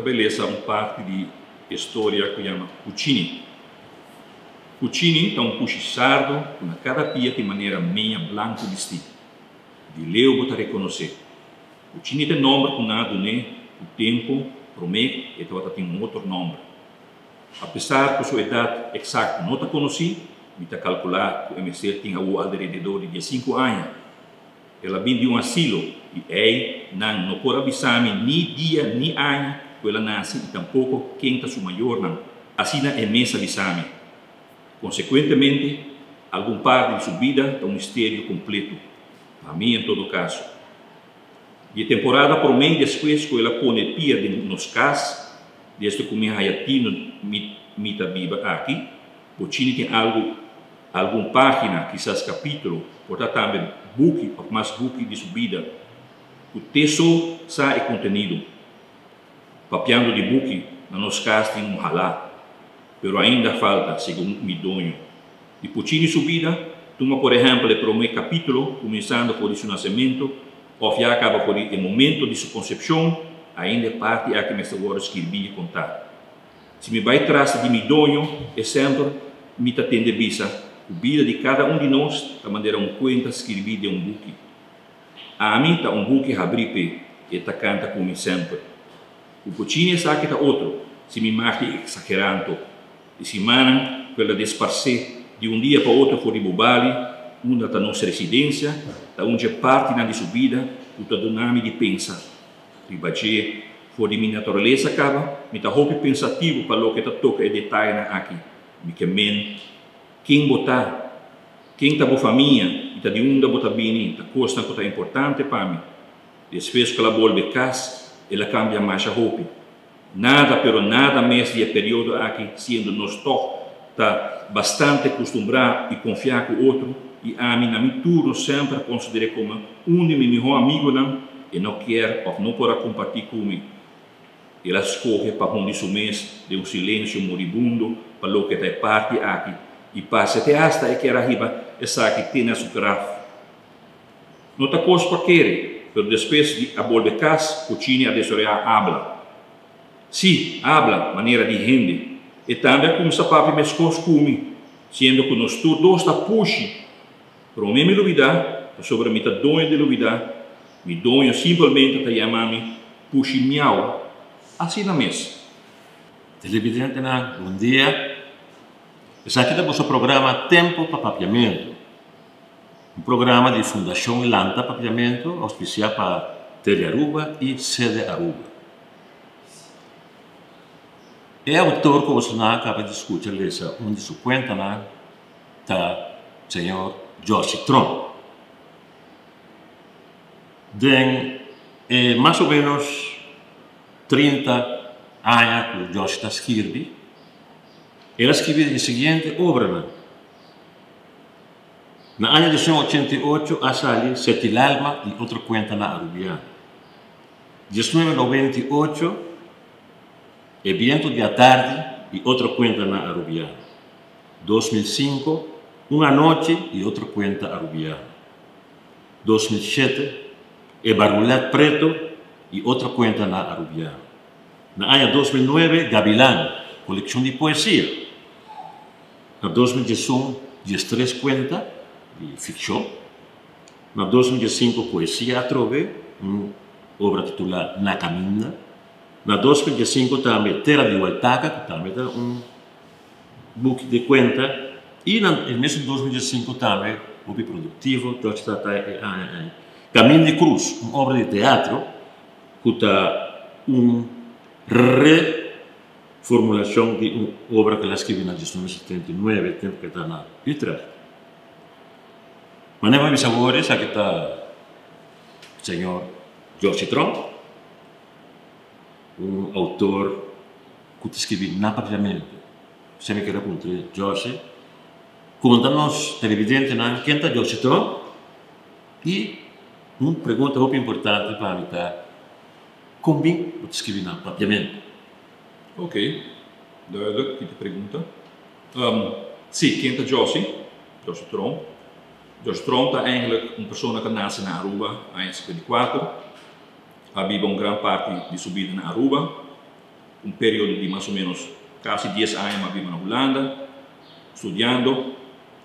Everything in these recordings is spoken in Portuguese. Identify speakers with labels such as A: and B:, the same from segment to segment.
A: beleza parte de história que chama Puccini. Puccini é um puxichardo com cada pia de maneira meia branco vestido. De leu você reconhecer. Puccini tem nome com nada, né? O tempo, promete, e então tem um outro nome. Apesar de sua idade exata não conheci, me calcular que o MC tinha ao redor de 15 anos. Ela vem de um asilo e ele não pode avisar-me nem dia nem ano que ela nasce e tampouco quem está sua maior não. Assim é mesa avisar-me. Consequentemente, algum parte de sua vida é um mistério completo. Para mim, em todo caso. E a temporada promete depois que ela põe pia nos cas, desde que me hayatino mita biba aqui, Puccini tem alguma página, quizás capítulo, portanto também book ou mais book de sua vida. O texto sai contenido. Papiando de book, na nos cas tem um halá, pero ainda falta, segundo me donho. De Puccini sua vida, toma por exemplo o primeiro capítulo, começando por seu nascimento, ou já acaba por o momento de sua concepção, ainda parte a que me estou agora escrever e contar. Se me vai atrás de meu donho, é sempre me atende visa, a vida de cada de nós, da maneira conta escrever de book. A mim está book abripe e está canta como sempre. O Puccini sabe que está outro, se me marque exagerando, e se manam pela disparcer de dia para outro fora de Bobali, uma da nossa residência, da onde parte na sua vida, o da dinâmica de pensar. Ribadia, fora de minha natureza acaba, me está roupa pensativo para o que está toca e detalhe aqui. Me quemen, quem botar, quem está boa família, e está de onda botar bem, está coisa que está importante para mim. Depois que ela volta casa, ela cambia mais a roupa. Nada, pero nada mais de período aqui, sendo nós todos, está bastante acostumado e confiar com o outro, e a mim, na minha turno, sempre considero como um de meus melhores amigos, não, e não quer ou não pode compartilhar comigo. Ela escolhe para onde isso mês de um silêncio moribundo, para o que está parte aqui, e passa até hasta que arriba essa que tem na sua grave. Não está coisa para querer, mas depois de a volver casa, Puccini a desoriar habla. Sim, habla, maneira de rende, e também como se papi me escolhe comigo, sendo que nós todos está puxi. Para mim me duvidar, sobre mim está doido de duvidar, me doido simplesmente está chamando puxi miau. Assim na mesa.
B: Televidente, bom dia. Esse aqui é o nosso programa Tempo para Papiamento. Um programa de Fundação Lanta Papiamento, auspiciado para Tele Aruba e Sede Aruba. É autor que você acaba de escutar, onde se conta, está o senhor Joshi Tron. Mais ou menos 30 anos que o Joshi está escrevendo, ele escreveu a seguinte obra. No ano de 1988, a sali Sete Lalma e outra conta na Arubiana. 1998, Evento de tarde e outra conta na Arubiana. 2005, Uma Noite e outra conta Arubiana. 2007, Barulhado Preto e outra conta na Arubiana. No ano 2009, Gavilán, coleção de poesia. No 2011, 13 contas de ficção. No 2005, Poesia a Trove, uma obra titulada Na Caminha. No 2005 também Terra de Hualtaca, que também é book de conta. E no mês de 2005 também, o produtivo, Caminho de Cruz, uma obra de teatro, que está reformulação de uma obra que ela escreveu em 1979, tempo que está na Utrecht. Mas meus sabores, aqui está o senhor Joshi Tron, um autor que escreveu na Papiamento. Você me quer perguntar, Joshi, conta-nos, televidente, quem é Joshi Tron? E uma pergunta muito importante para mim está, como você escreveu na Papiamento?
A: Ok, duidelijk, die pergunta. Sim, quem é Joshi Tron? Joshi Tron é eigenlijk uma pessoa que nasce na Aruba em 54. Havia uma grande parte de sua vida na Aruba. um período de mais ou menos quase 10 anos eu vivo na Holanda, estudando.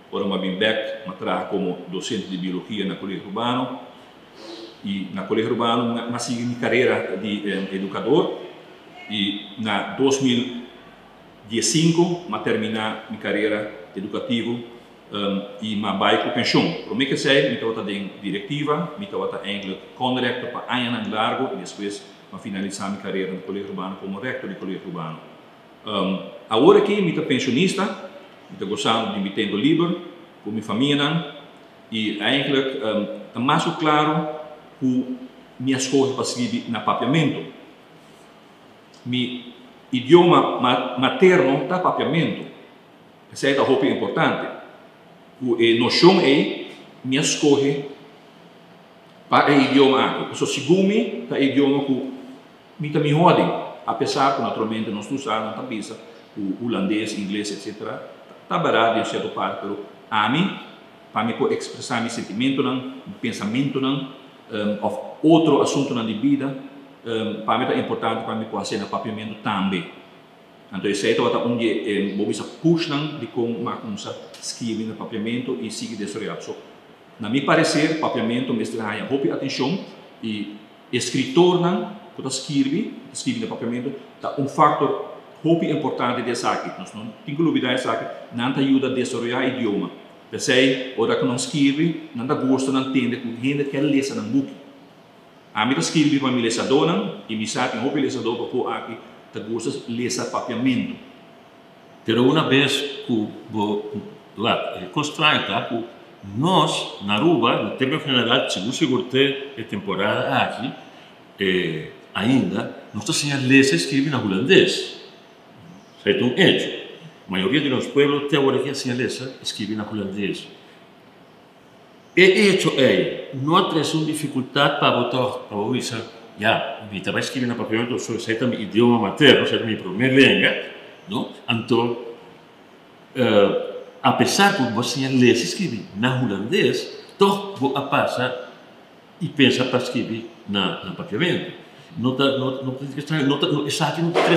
A: Agora eu vim back, eu trabalho como docente de biologia na Colégio Urbano. E na Colégio Urbano eu segui minha carreira de educador. E na 2015 eu terminei minha carreira educativa e eu vai para a pensão. Para mim que sei, eu estava em diretiva, eu estava em conrector para anos largo e depois eu finalizar minha carreira no Colégio Urbano como rector do Colégio Urbano. Agora que eu estou pensionista, estou gostando de me tempo livre com minha família e eigenlijk é mais claro que minha escolha para seguir no papiamento. Meu idioma materno está papiamento. Essa é a roupa importante. A noção é minha escolha para o idioma aqui. Eu sou segundo é o idioma que me está melhor, apesar que naturalmente nós usamos na cabeça o holandês, inglês, etc. Está barato em certa parte, mas a mim, para me poder expressar meu sentimento, meu pensamento, ou outro assunto na vida, para mim é importante para me poder fazer no papiamento também. Então, isso é onde vou puxar de como começar escrever no papiamento e seguir desorientado. So, na minha parecer, papiamento me está dando atenção e escritor que escreve no papiamento é fator muito importante dessa aqui. Nós não temos dúvida dessa aqui, não ajuda a desorientar o idioma. Pensei, ora que não escreve, não gosta, não entende, que gente quer ler no book. A mim escreve para me ler e me sabe que lesador para pôr aqui, que gosta de ler papiamento.
B: Pero uma vez que constrói, que nós, na Aruba, no termo general, se você curte a temporada aqui, ainda, nós estamos ler e escrever na holandês. Isso é um hecho. A maioria dos pueblos teóricos assim escrevem na holandês. E hecho é, não traz uma dificuldade para botar para ouvir, me estava escrevendo na papiamento, isso é meu idioma materno, isso é minha primeira língua, não? Então, apesar que você lê e escreve na holandês, toch vou passar e pensa para escrever na papiamento. Não traz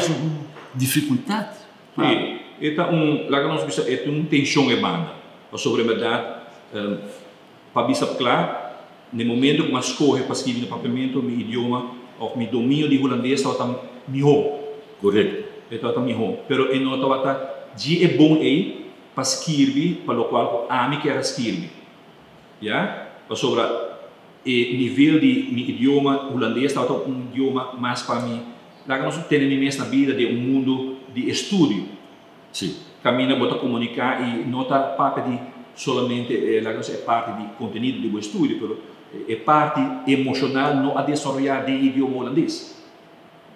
B: uma dificuldade.
A: Esta é uma tensão em banda. Sobre a verdade, para ser claro, no momento que eu escolho para escrever no papiamento, meu idioma ou meu domínio de holandês está melhor.
B: Correto.
A: Está melhor. Mas eu não está é bom para escrever, para o qual a mim quer escrever. Sobre o nível de meu idioma holandês está um idioma mais para mim. Lá que nós temos na vida de mundo de estudo.
B: Sim.
A: Caminha para comunicar e não está parte de solamente é parte de conteúdo do estudo, mas é parte emocional não a desenvolver do idioma holandês.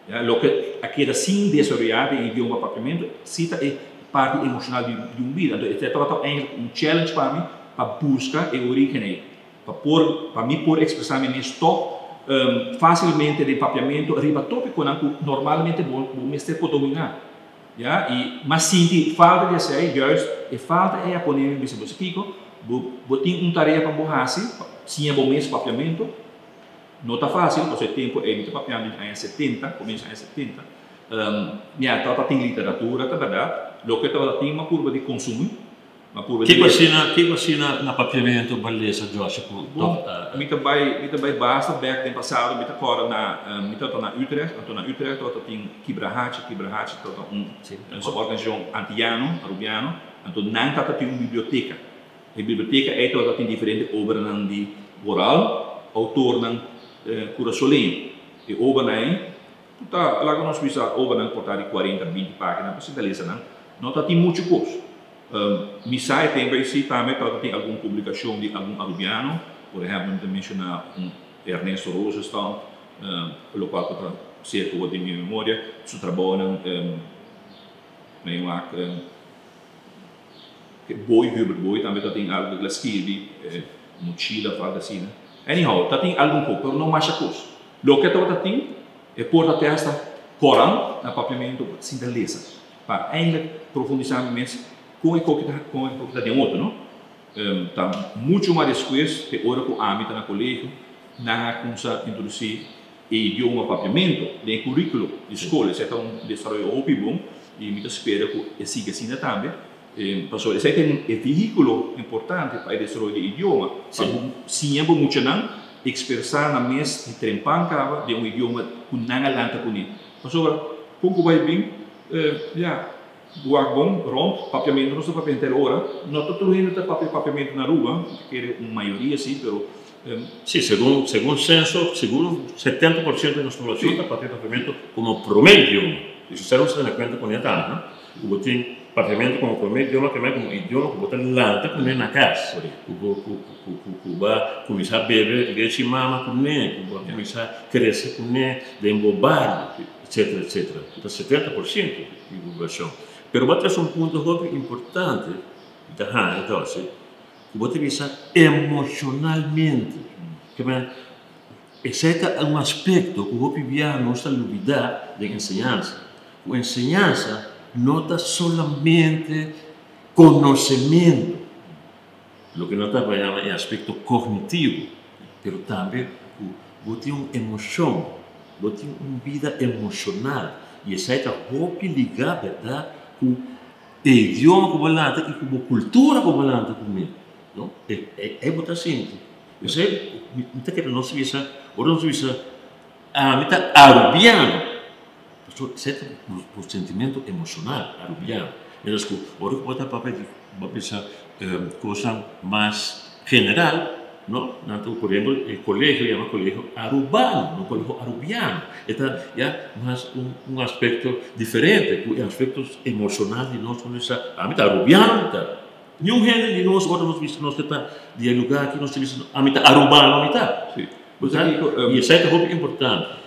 A: O que aqui sem desenvolver do idioma propriamente, cita é parte emocional de uma vida. Então, é um challenge para mim para buscar a origem, para mim poder expressar minha história facilmente de papiamento, arriba tópico que normalmente vou por dominar. Mas sinto falta de ser, juist, falta é a poner em você pico, vou ter tarefa para borrar-se, sim, bom mês papiamento, não está fácil, porque o tempo é muito papiamento em 70, começa em 70. Tá tem literatura, tá verdade, o que tem uma curva de consumo, uma curva
B: de... Que você na papiamento, beleza, Josh?
A: Bom, eu também basta, back tempo passado, eu agora na Utrecht, então na Utrecht tem Kibrahat, uma organização anti-ano, arubiano, então não tem uma biblioteca. A biblioteca é toda tem diferentes obras de oral, autor cura solenhe. E obras lá que nós precisamos obras portar de 40, 20 páginas, para se beleza, não tem muito custo. Mi sai também se também tem alguma publicação de algum arubiano, por exemplo, eu mencionar Ernesto Rosenthal, pelo qual eu cerco de minha memória, seu trabalho meio lá Hubert Boy, também tem algo que ele escreve, mochila, fala assim. Anyhow, tem algum pouco, mas não mais coisa. O que eu tenho é porta até esta Corão, na papiamento, sem beleza, para ainda profundizar mais com a coisa de outro, não? Tá muito mais depois de hora que a âmbito na colégio, na começar a introduzir idioma papiamento, de currículo de escola, esse é um desenvolvimento bom e me espera que siga assim também. Pastor, esse é um veículo importante para o desenvolvimento de idioma. Sim, é muito não expressar na mesa de trempancava de um idioma que não é lanta com ele. Pastor, como vai bem, bom, pronto, papiamento, não só papiamento hora, não todo mundo tem papiamento na rua, que é uma maioria sim, pero
B: sí, según censo, seguro 70% de nuestra población está papiamento como promedio. Isso será se na conta com ela, né? O tem papiamento como promedio idioma que é como idioma que botar lanta com ele na casa. O vai começar a beber leite mama com ele, o vai começar a crescer com ele, de embobar, etc, etc. Então 70% de população. Pero vai ter um ponto importante, então, que você pensa emocionalmente, que esse é um aspecto que o piano não está olvidar da enseñanza. A enseñanza não está solamente conhecimento, o que nós trabalhamos é aspecto cognitivo, mas também você tem uma emoção, você tem uma vida emocional, e essa é a ligada com o idioma que você lanta e com a cultura que você lanta comigo. Não? É muito simples. Você não quer não se visa, ou não se visa, está arubiano. Esse é o sentimento emocional, arubiano. Mas que agora que você vai pensar coisa mais general, não? Então, por exemplo, o colégio chama colégio arubano, não colégio arubiano. Então, é mais um aspecto diferente, o aspecto emocional de nós, está arubiano, está. Nenhum gente de nós, agora nós vimos que está dialogar aqui, nós temos a mitad arubano, a mitad. E isso é muito importante.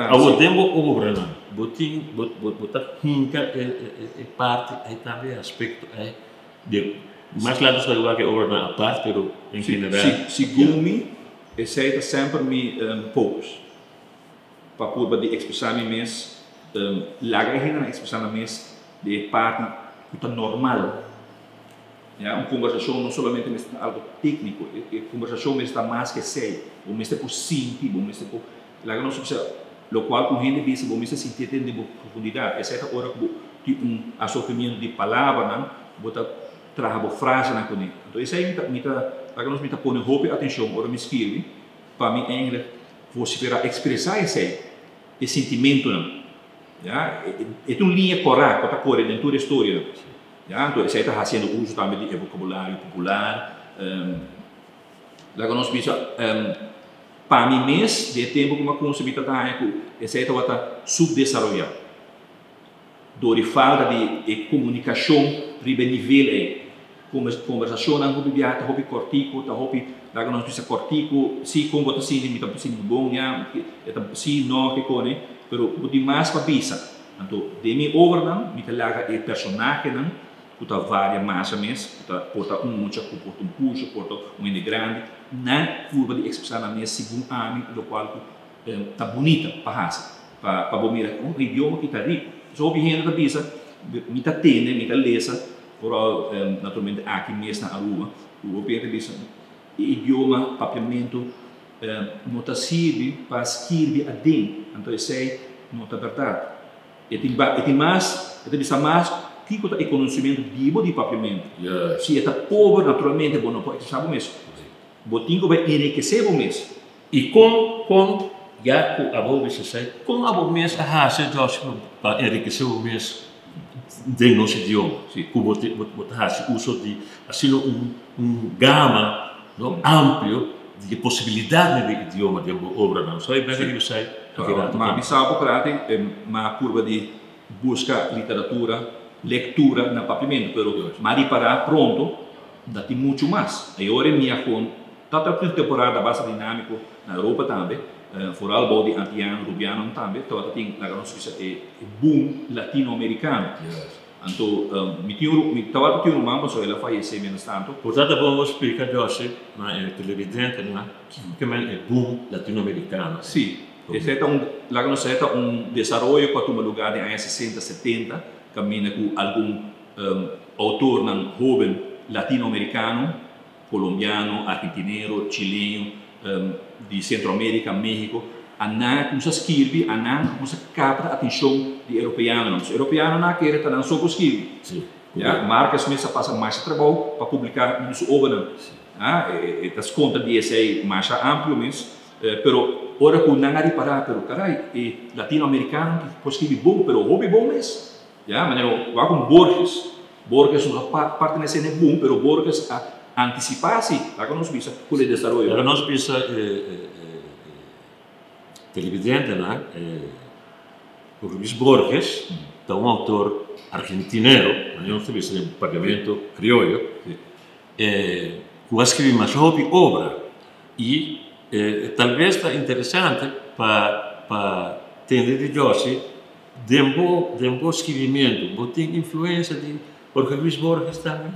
B: Ao tempo, obra, não. Botar hinca é parte, aí também aspecto, de mais lados da lugar que obra a parte, mas em geral.
A: Segundo mim, esse é sempre meu focus. Para poder expressar minha mês, larga ainda expressar minha mês de parte que normal. Uma conversação não somente algo técnico, a conversação está mais que séria, ou está por sentido, ou está por lá não precisa, o qual com gente vê se você sentir de profundidade. Essa é a hora que associamento de palavras, não, bota trabalhar frase na coisa. Então isso aí lá nós me põe roupa atenção, hora me escreve, para mim ainda você para expressar esse sentimento, não, é uma linha correta, para correr dentro da história. Então, você está fazendo uso também de vocabulário popular. Lá nós pensamos, para mim mesmo, de tempo que uma consumida está esse está subdesenvolvido. Dor e falta de comunicação, riba nível conversação, não houve viagem, houve cortico, lá nós pensamos cortico, se como está sendo, me está sendo bom, se não que cone, mas demais para bisa. Então, de mim over não, me está o personagem não. Puta várias massas mesmo, porta muita, porta puxo, porta grande, na curva de expressar na minha segundo ano, do qual está bonita para raça, para bombear um idioma que está rico. Só o gente da bisa, me está tendo, me está lesa, por naturalmente aqui mesmo na rua, o objeto bisa, idioma, papiamento, não está serve para escrever a dentro, então isso é não está verdade. E tem mais, que é o conhecimento vivo de papiamento. Se é pobre, naturalmente, não pode ser o mesmo. Botinho vai enriquecer o mesmo.
B: E com já a boa sai, com a boa mesmo, para enriquecer o mesmo de nosso idioma. Com botar uso de assim gama amplo de possibilidades de idioma de obra não. Só é bem que sai.
A: Mas sabe que uma curva de busca literatura leitura na papiamento, mas para pronto, dá muito mais. Agora minha com tanta temporada base dinâmico na Europa também, fora o de antiano, rubiano também, toda tem na nossa boom latino-americano. Então, me tinha um irmão, só ela faleceu menos tanto.
B: Portanto, vamos explicar José, na televidente, que é boom latino-americano.
A: Sim, esse é um desenvolvimento para tomar lugar de anos 60, 70. Caminha com algum autor jovem latino-americano, colombiano, argentino, chileno, de Centroamérica, México, Ana como se escreve, ana como se capta a atenção de europeano. Os europeanos não querem estar só com escrever. Marcas mesmo passam mais trabalho para publicar isso obra. Das contas de esse mais amplo mesmo, pero ora que não há parar, pero carai, latino-americano que pode escrever bom, pero hobby bom mesmo. Maneiro, vai com Borges não pertence a bom, pero Borges antecipa-se, lá que nós visa por o desenvolvimento.
B: Agora nós visa televidente, né? O Luis Borges, é um autor argentino, não se visa de pagamento criollo, que escreve mais obra e talvez está interessante para entender de Josi de um bom escrevimento, tem influência de Jorge Luis Borges também?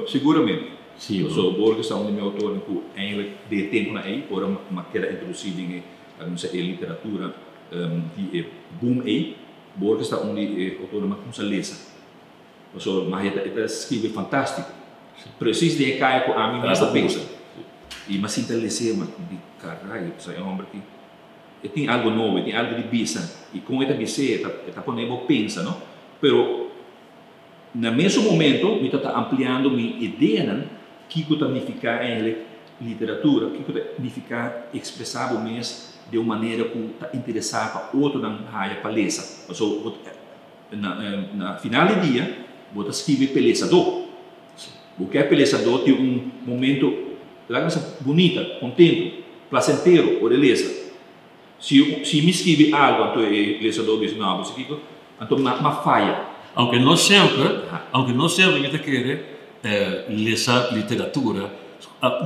A: Seguramente.
B: Sim.
A: So, Borges é um dos meus autores que eigenlijk de tempo aí, por uma queda introduzida em literatura de boom aí. Borges é um dos autores que se lê. So, mas ele escreve fantástico. Preciso de cair com a mim nessa pensa. E mas sinta ler, mas de caralho, esse é um homem que tem algo novo, tem algo de bisa. E com essa bisa, está ponendo pensa, não? Pero no mesmo momento, eu estou ampliando minha ideia que significa em literatura, que significa expressar o mês de uma maneira que está interessada para outro na área palestra. So, na final do dia, vou escrever pelesador. Porque a pelesador tem momento bonita, contente, placenteiro, ou beleza. Se me escreve algo, então o pelesador diz, não, você fica, então uma falha.
B: Aunque não sempre que quer ler literatura,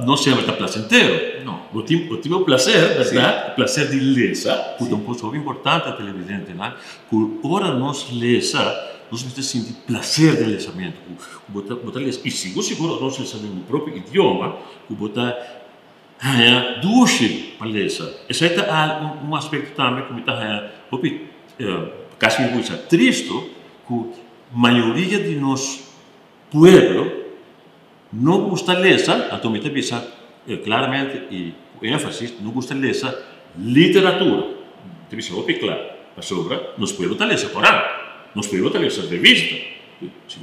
B: não sempre está placenteiro.
A: Não.
B: O tipo prazer, verdade? O prazer de ler, que é um ponto importante televidente, né? Que ora nós lesa, nós vamos sentir prazer de lesamento, botar ler. E seguro nós lesamos no próprio idioma, que botar duche para lesar. Esse é um aspecto também que me está quase me gusta triste, que a maioria de nós pueblo não gosta de ler, então me está claramente e com ênfase, não gosta de ler literatura. Te dice, claro, para sobra, nós pueblos está ler Corão, nós pueblos está ler revista,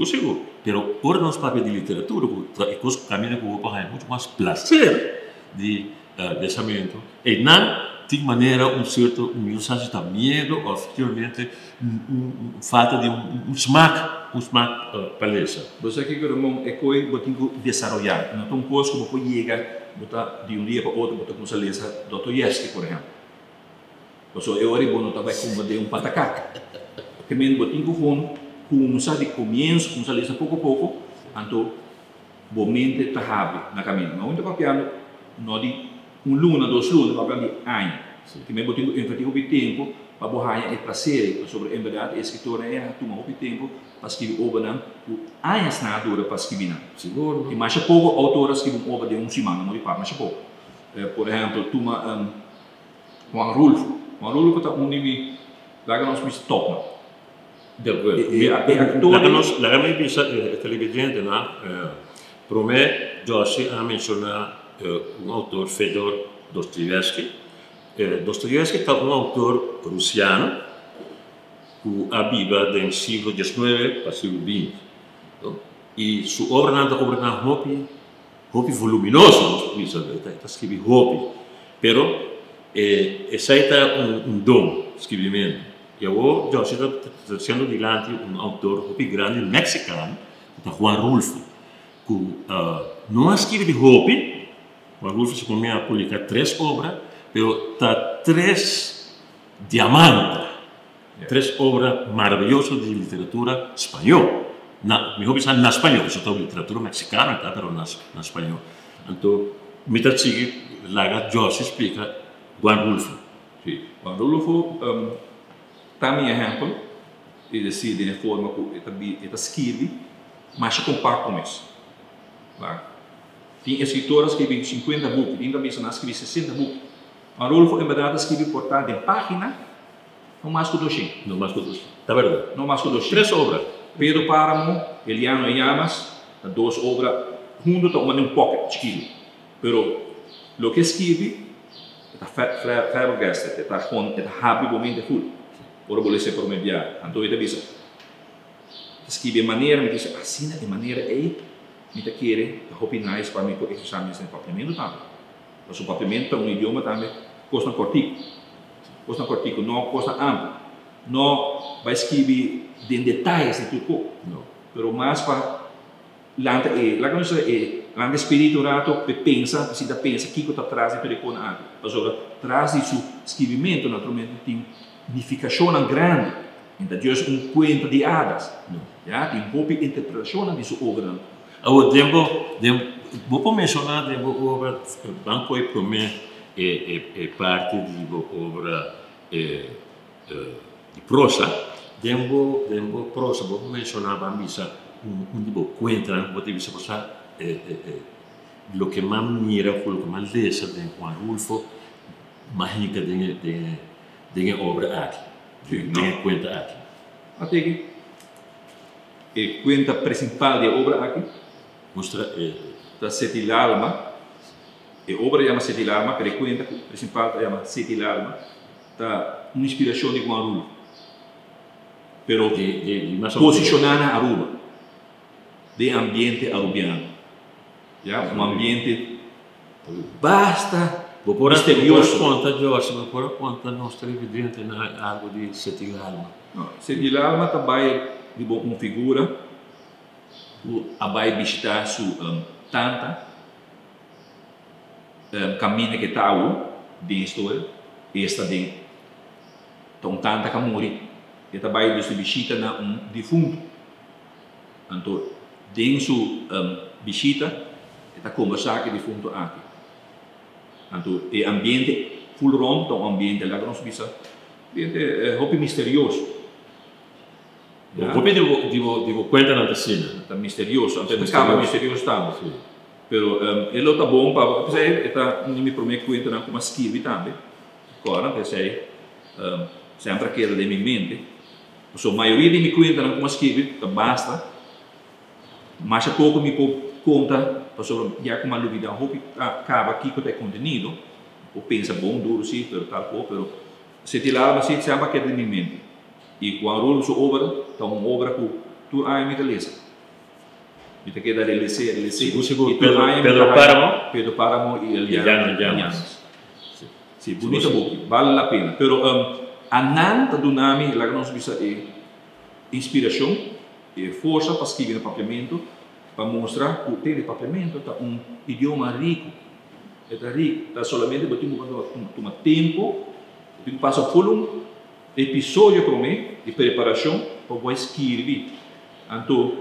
B: seguro. Pero agora nós falamos de literatura, e coisa caminha que eu vou muito mais prazer de lesamento, e não de maneira certo senso de medo ou efetivamente falta de smack para ler.
A: Você aqui que é coisa que tem que desenvolver, não é uma coisa que você chega de dia para outro, você começa a ler Dostoiévski, por exemplo. Eu ora bom não estava com patacaca, porque mesmo você tem que começar de começo, começar a ler pouco a pouco, então a mente está rápida na caminho. Não é papiando, não de luna, 2 lunas, para de ano. Que mesmo eu tenho que o tempo para borrar e prazer sobre em verdade a escritora tomar o tempo para escrever obra o anos na dura para escrever.
B: Seguro.
A: E mais pouco autores escrevem obra de semana, não de par, mais pouco. Por exemplo, toma Juan Rulfo. Juan Rulfo está nível lá que nós vimos top.
B: De acordo. Lá que nós vimos televidente, né? Para mim, Josi a mencionar autor Fedor Dostoiévski. Dostoiévski é autor russiano que vive do século XIX para o século XX. E sua obra é uma hobby voluminosa, está escrito hobby. Pero esse é dom, escrevimento. E agora, Josi está sendo diante autor hobby grande mexicano, que é Juan Rulfo, que não escreve hobby. O Rulfo se começa a publicar 3 obras, mas está 3 diamantes, 3 obras maravilhosas de literatura espanhola. Mejor pensar na espanhol, porque eu literatura mexicana, tá? Mas na espanhol. Então, me está seguindo, lá Josi explica Juan Rulfo.
A: Juan Rulfo também é exemplo, ele decide de forma que ele escreve, mas compacto mesmo. Tem escritores que escrevem 50 books, tem também que escrevem 60 books. Mas Rulfo, em verdade, escreve por trás de página, não mais que 200.
B: Não mais que 200. Está verdade.
A: Não mais que 200.
B: 3 obras.
A: Pedro Páramo, Eliano e Llamas, 2 obras, juntos estão um pocket chiquito. Pero, o que escreve, está flabbergasted, está rapidamente full. Ora vuole ser por media, então ele diz, escreve maneira, me diz, assim de maneira é, me te quer, hope nice para mim porque exames em papiamento também. Mas o papiamento é um idioma também, custa cortico, não custa amplo, não vai escrever em detalhes de tudo, mas mais para lá no espírito rato pensa, se da pensa que está atrás de pericona aqui, mas agora atrás de seu escrevimento naturalmente tem significação grande, então Deus conta de hadas, já tem uma interpretação de sua obra.
B: Vou mencionar a obra Banco e Promé é parte da obra de prosa. Devo prosa, vou mencionar a missa onde vou contar, vou dizer você o que mais mira, o que mais lesa de Juan Rulfo, mais rica de obra aqui, de conta aqui.
A: Até que a conta principal da obra aqui
B: mostra
A: da Sete Alma, a obra chama Sete Alma, mas a conta principal chama Sete Alma, da uma inspiração de Juan Rulfo, pero posicionada na Aruba, de ambiente arubiano, um ambiente basta misterioso.
B: Vou pôr conta nós televidente na algo de Sete Alma.
A: Sete Alma também de uma figura, vai visitar sua tanta, caminho que está de história, e está de tanta que morre, e também visita na defunto. Então, dentro sua visita, está conversando com o defunto aqui. Então, o ambiente full rom, então ambiente lá que nós visa, ambiente misterioso.
B: Devo contar na cena.
A: Está misterioso, então acaba misterioso também. Pero ele está bom para você, está não me promete contar como escreve também. Agora, você sempre queda de minha mente. A maioria de me conta como escreve, basta. Mas a pouco me conta sobre já como a dúvida, acaba aqui com o contenido, ou pensa bom, duro sim, pero tal coisa, pero se te lava assim, sempre queda de minha mente. E quando a sua obra, então uma obra que tu aí me lesa. Me te queda de lecer,
B: seguro, Pedro Páramo
A: e Eliana Llamas. Sim, bonita boca, vale a pena. Pero a nanta do nome, lá que nós visa é inspiração, é força para escrever no papiamento, para mostrar que o papiamento é um idioma rico. É rico, está solamente para tomar tempo, passa por um episódio para mim de preparação para você escrever. Então,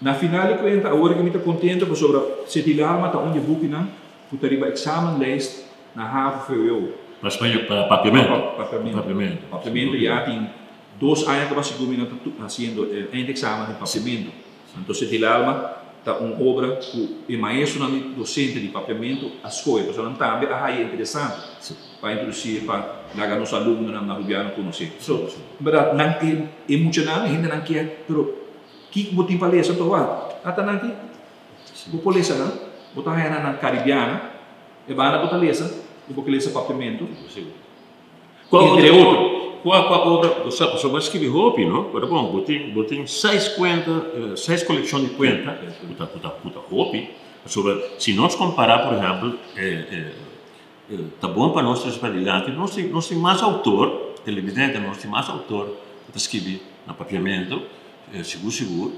A: na final de conta, agora que me está contente sobre Sete Alma, está onde book não, porque ele vai exame list na half fevereiro.
B: Mas para papiamento.
A: Papiamento já tem 2 anos que você combina fazendo exame de papiamento. Então, Sete Alma está uma obra que o maestro docente de papiamento a escolha, então também é interessante para introduzir para dar nos alunos na Rubiano conhecer. Verdade, não é emocional, ainda não quer, pero que botin palestra to ata nanti bo polesa não botar na caribiana e vai na botalesa e bo polesa papiamento
B: entre outro qual obra do sapo só vai escrever roupa não agora bom botin 6 coleções de conta puta roupa sobre se nós comparar por exemplo tá bom para nós trabalhar nós tem mais autor televidente nós tem mais autor que escreve na papiamento seguro,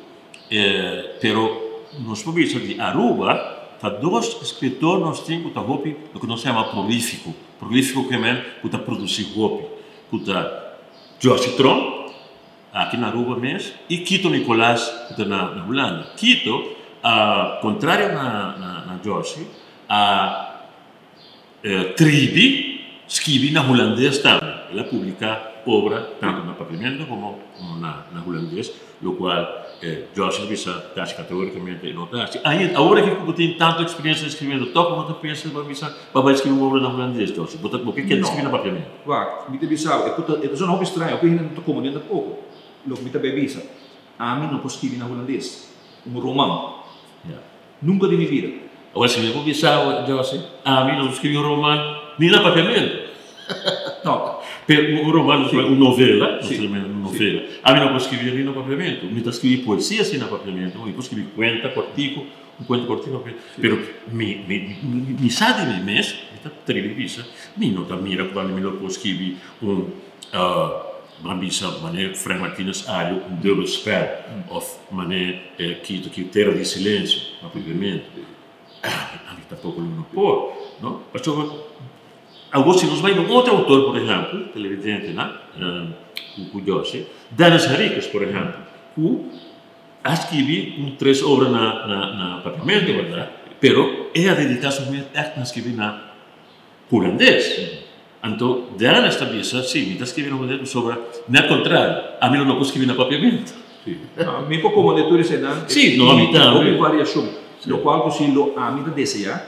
B: pero nos províncias de Aruba, tá 2 escritores nós temos o que nós chama prolífico que é para produzir roupa, puta Joyce Tron, aqui na Aruba mesmo, e Quito Nicolás, que na Holanda. Quito, contrário na Joyce, a Tribi escreve na holandês também. Ela publica obra tanto na papiamento como na holandês, o qual Joyce visa quase categoricamente notar. Agora que eu tenho tanta experiência escrevendo, toca uma experiência para escrever uma obra na holandês, Joyce. O que quer escrever na papiamento?
A: Me deve é um hobby estranho, eu ainda não estou comandando pouco. O que me deve a mim não posso escrever na holandês, um romano. Nunca de minha vida.
B: Agora, se eu bisava, a mim não escrevi um romano, nem na papiamento.
A: Não.
B: Um romano, uma novela,
A: Sim.
B: uma novela. A mim não posso escrever nem no papiamento. Eu escrevi poesia assim no papiamento, eu posso escrever cuenta, cortico, um cuento cortico. Pero mi sa di me mesmo, esta televisa, mi não tá mira quando me lo posso escrever Mambisa, mané Frank Martínez Alho, um double spell, of mané que terra de silêncio, papiamento. A mim tampouco não pode, não? Mas agora, se nós vamos a outro autor, por exemplo, televidente, o José, Danas Haricas, por exemplo, que escreveu 3 obras na papiamento, verdade? Pero ela dedica-se a escrever na holandês. Então, Danas também, sim, está escrevendo sobre, ao contrário, a mim não escrever na papiamento.
A: A mim, como leitura,
B: sim, não, a mim também.
A: Houve variação, no qual, se a mim deseja,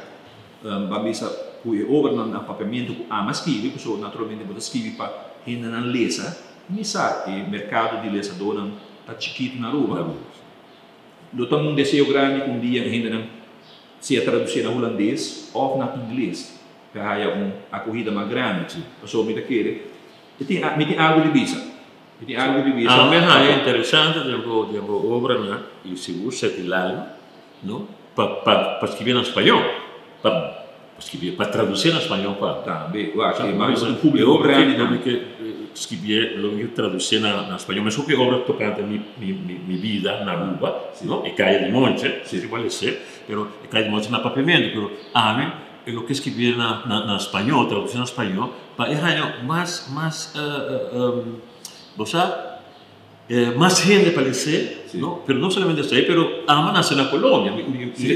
A: babisa, que obra na papiamento que ama escrever, que naturalmente pode escrever para ainda não lesa, missa e mercado de lesador está chiquito na rua. Eu tenho um desejo grande que um dia ainda não se traduzir na holandês ou na inglês, para haya uma corrida mais grande. Pessoa me quer, me tem algo de visa. Me tem algo de visa.
B: A mim é interessante de obra na e se usa tilal, não? Para escrever em espanhol, para traduzir em espanhol para
A: também eu acho que mais um público grande
B: também que escrever logo traduzir na espanhol mas o que obra tocante minha vida na rua não e cai de monte se igual ser pero cai de monte na papiamento pero a mim é o que escrever na espanhol traduzir na espanhol para é mais você más gente parece, ¿no? Pero no solamente eso, pero ama nacer en Colombia.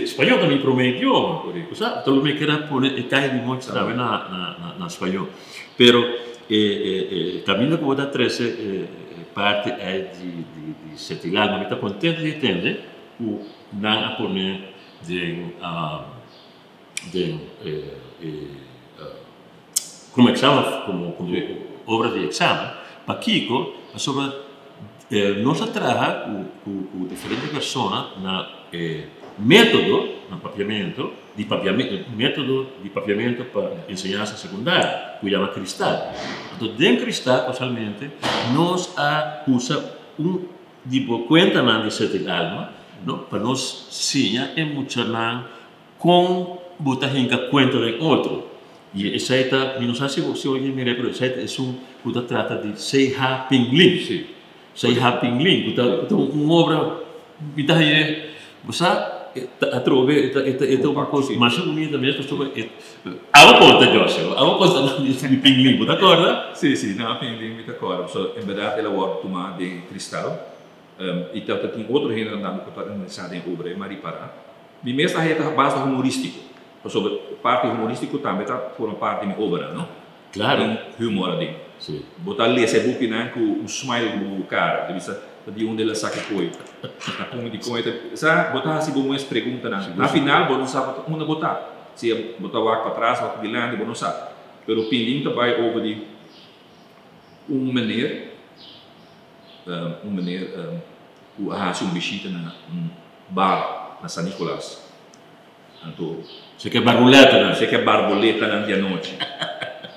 B: Español también prometió, o sea, todo lo que quiera poner, cae de mucho también en español. Pero también como da 13 parte é de setilar, não está contente de entender o não a poner como exame, como obra de exame, para Kiko, sobre nós trabalha com diferentes pessoas na método no papiamento, método de papiamento para enseñança secundária, que chama Cristal. Então, dentro Cristal, casualmente, nós usa tipo conta de sete alma, não, para nós ensinar e mostrar com botar em conta de outro. E essa é não sei se você hoje me lembra, essa é que trata de Sei-ha Pinglin. Sei-ha Pinglin, uma obra que está aí, você a trove é uma coisa mais bonita mesmo, a ponta de Pinglin, você acorda?
A: Sim, não, Pinglin me acorda. Em verdade, ela vai tomar de cristal. E tem outro gênero que está interessado em obra, é Maripará. E mesmo a base humorístico. Sobre parte humorístico também está por uma parte da obra, não?
B: Claro.
A: Tem humor ali.
B: Sim.
A: Botar ali esse book com o smile do cara, de onde ela saca foi. Na como de como essa botar assim como essa pergunta na final, você sabe onde botar. Se botar o para trás, o de lado, você não sabe. Pero o Pinglin também over de meneer o arrasa visita na bar na San Nicolás. Então,
B: você quer barboleta, né?
A: Você quer barboleta na dia noite.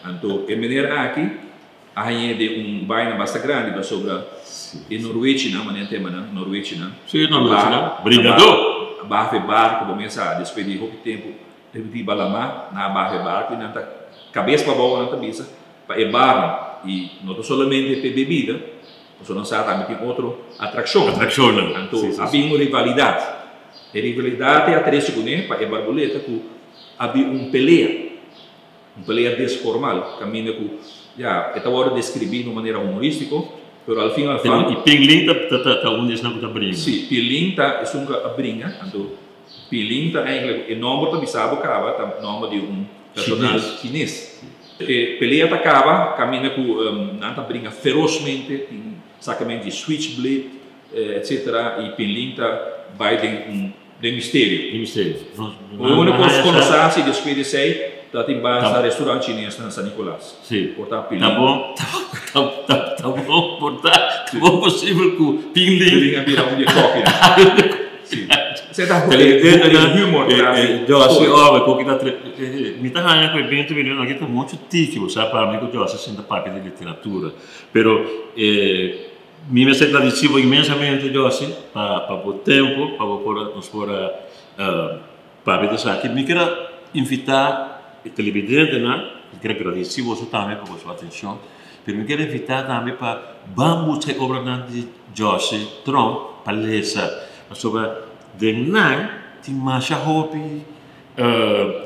A: Então, é maneira aqui, a rainha de bairro bastante grande, para sobre em Noruega, não, mas tema na Noruega, não.
B: Sim, Noruega, brigador.
A: A barra é barco, começa a despedir pouco tempo, de balamar na barra é barco e não tá cabeça para bola na cabeça, para barra e não somente para bebida, você não sabe também tem outra atração. Então, havia uma rivalidade. A rivalidade é a 3 segundos para a barboleta que havia peleia desformal, caminho que já esta hora descrevi de maneira humorística, mas ao fim
B: e Pinglin está onde está a brinca.
A: Sim, Pinglin está a brinca, então Pinglin está o nome da bisabo acaba, o nome de personagem chinês. Peleia acaba, caminha que não brinca ferozmente, sacamente de switchblade, etc. E Pinglin vai de mistério. O único que conhece depois de sei, está embaixo do restaurante chinês na San Nicolás.
B: Sim.
A: Portanto, Pinglin.
B: Tá bom, possível que o Pinglin
A: virar um de coque. Sim. Você dá
B: humor.
A: humor.
B: Josse, ó, porque dá me tá ganhando com 20 milhões aqui, tá muito típico, sabe? Para mim, que Josse sendo parte de literatura. Pero, me sente agradecido imensamente, Josse, para o tempo, para nos pôr para ver isso aqui. Me quero invitar o televidente, né? Quero agradecer você também por sua atenção. Mas me quero invitar também para vamos ter obra de Josse Trump, palestra sobre de não tem mais hobby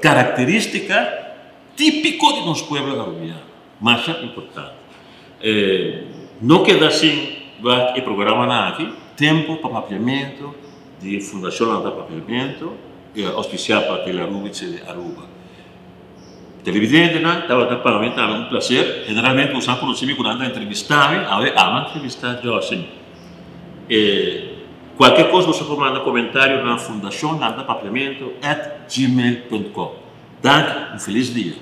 B: característica típico de nos pueblos arubianos, mais importante. Não queda assim o programa aqui, tempo para papiamento, de Fundação de Papiamento, auspiciado para a Aruba de Aruba. Televidente, né? Estava parlamento, é um prazer. Generalmente, usamos por cima quando entrevistar, a entrevistar Josse. Qualquer coisa você pode mandar comentário na Fundação Nada Papiamento @gmail.com. Danke, um feliz dia.